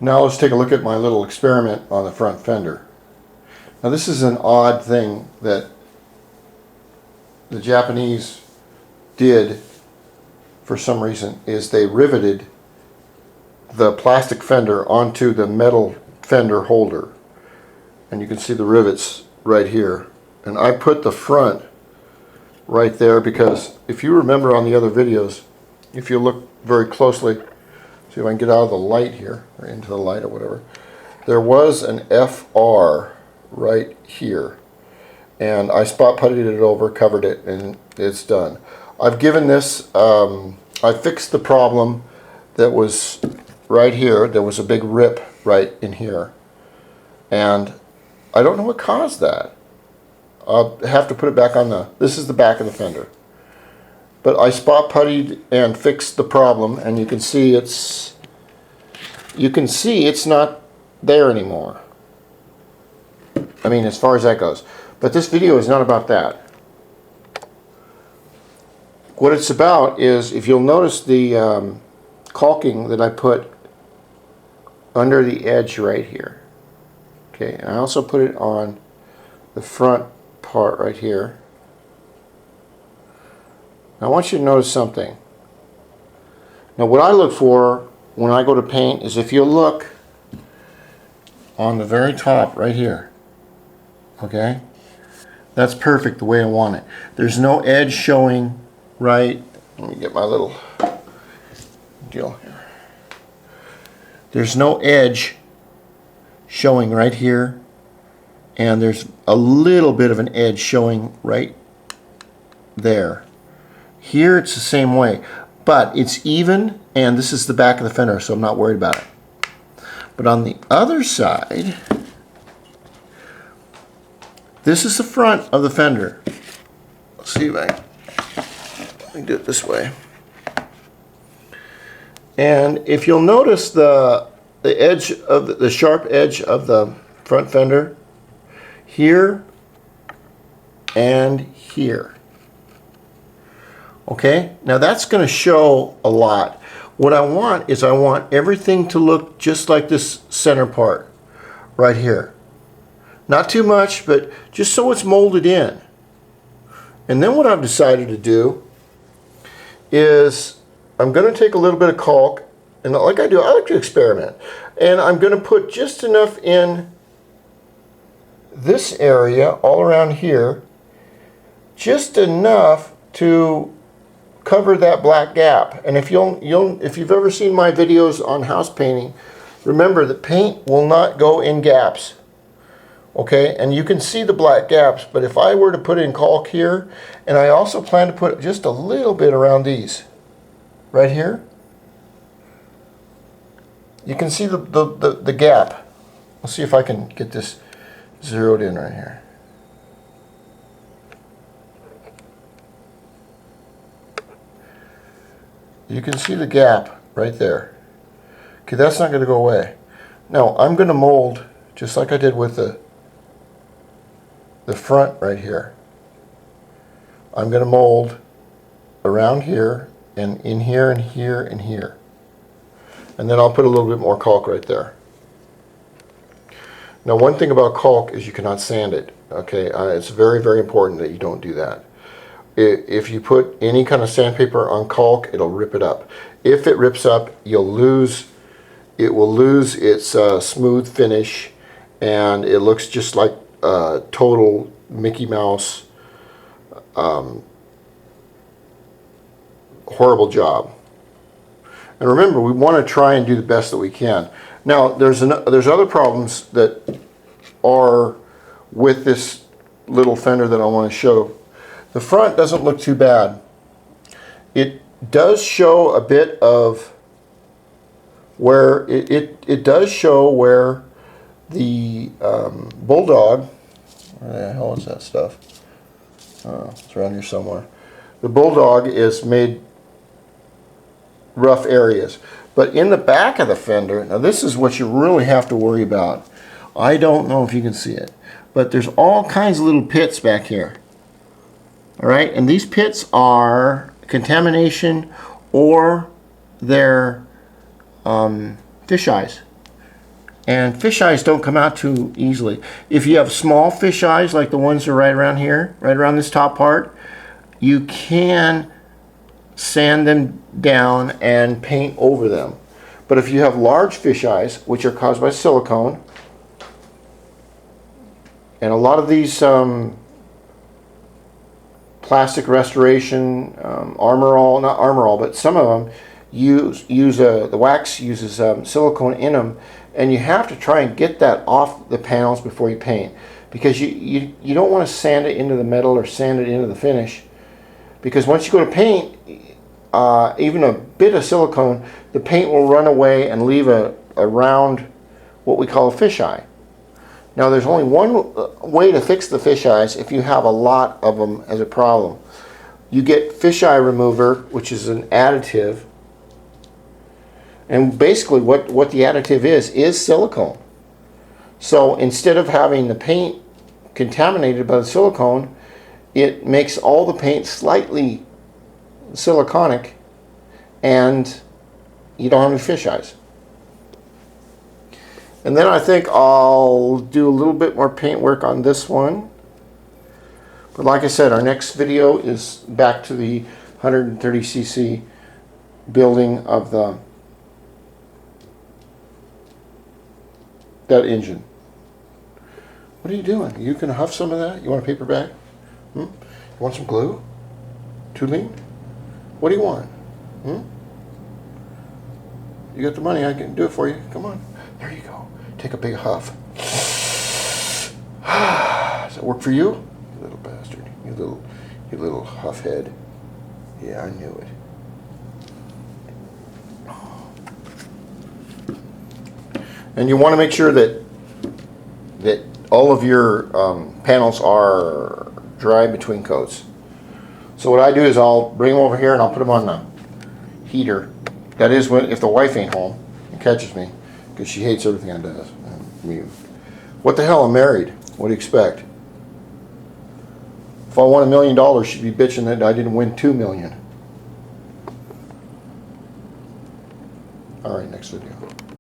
Now let's take a look at my little experiment on the front fender. Now this is an odd thing that the Japanese did for some reason, is they riveted the plastic fender onto the metal fender holder. And you can see the rivets right here. And I put the front right there because if you remember on the other videos, if you look very closely, see if I can get out of the light here, or into the light or whatever, there was an FR right here. And I spot puttied it over, covered it, and it's done. I've given this, I fixed the problem that was right here. There was a big rip right in here. And I don't know what caused that. I'll have to put it back on this is the back of the fender. But I spot puttied and fixed the problem, and you can see it's not there anymore. I mean, as far as that goes. But this video is not about that. What it's about is, if you'll notice the caulking that I put under the edge right here. Okay, and I also put it on the front part right here. Now I want you to notice something. Now what I look for when I go to paint is, if you look on the very top right here, okay, that's perfect the way I want it. There's no edge showing right. Let me get my little deal here. There's no edge showing right here, and there's a little bit of an edge showing right there. Here it's the same way, but it's even, and this is the back of the fender, so I'm not worried about it. But on the other side, this is the front of the fender. Let's see if let me do it this way. And if you'll notice the edge of the sharp edge of the front fender here and here. Okay, now that's going to show a lot. What I want is, I want everything to look just like this center part right here. Not too much, but just so it's molded in. And then what I've decided to do is, I'm going to take a little bit of caulk, and like I do, I like to experiment. And I'm going to put just enough in this area, all around here, just enough to cover that black gap. And if you've ever seen my videos on house painting, remember that paint will not go in gaps. Okay, and you can see the black gaps, but if I were to put in caulk here, and I also plan to put just a little bit around these, right here, you can see the gap. Let's see if I can get this zeroed in right here. You can see the gap right there. Okay, that's not going to go away. Now, I'm going to mold just like I did with the front right here. I'm going to mold around here and in here and here and here. And then I'll put a little bit more caulk right there. Now, one thing about caulk is you cannot sand it. Okay, it's very, very important that you don't do that. If you put any kind of sandpaper on caulk, it'll rip it up. If it rips up, it will lose its smooth finish, and it looks just like a total Mickey Mouse horrible job. And remember, we want to try and do the best that we can. Now, there's other problems that are with this little fender that I want to show. The front doesn't look too bad. It does show a bit of where it does show where the Bulldog, where the hell is that stuff? It's around here somewhere. The Bulldog is made rough areas. But in the back of the fender, now this is what you really have to worry about. I don't know if you can see it, but there's all kinds of little pits back here. All right, and these pits are contamination, or they're fish eyes. And fish eyes don't come out too easily. If you have small fish eyes like the ones that are right around here, right around this top part, you can sand them down and paint over them. But if you have large fish eyes, which are caused by silicone, and a lot of these plastic restoration, Armor All, not Armor All, but some of them use the wax uses silicone in them, and you have to try and get that off the panels before you paint, because you don't want to sand it into the metal or sand it into the finish, because once you go to paint, even a bit of silicone, the paint will run away and leave a round, what we call a fish eye. Now there's only one way to fix the fish eyes if you have a lot of them as a problem. You get fish eye remover, which is an additive, and basically what the additive is silicone. So instead of having the paint contaminated by the silicone, it makes all the paint slightly siliconic, and you don't have any fish eyes. And then I think I'll do a little bit more paint work on this one. But like I said, our next video is back to the 130cc building of that engine. What are you doing? You can huff some of that? You want a paper bag? You want some glue? Toluene? What do you want? You got the money, I can do it for you. Come on. There you go. Take a big huff. Does that work for you? You little bastard. You little huff head. Yeah, I knew it. And you want to make sure that all of your panels are dry between coats. So what I do is I'll bring them over here and I'll put them on the heater. That is if the wife ain't home and catches me, because she hates everything I do. I mean, what the hell, I'm married. What do you expect? If I won $1 million, she'd be bitching that I didn't win $2 million. All right, next video.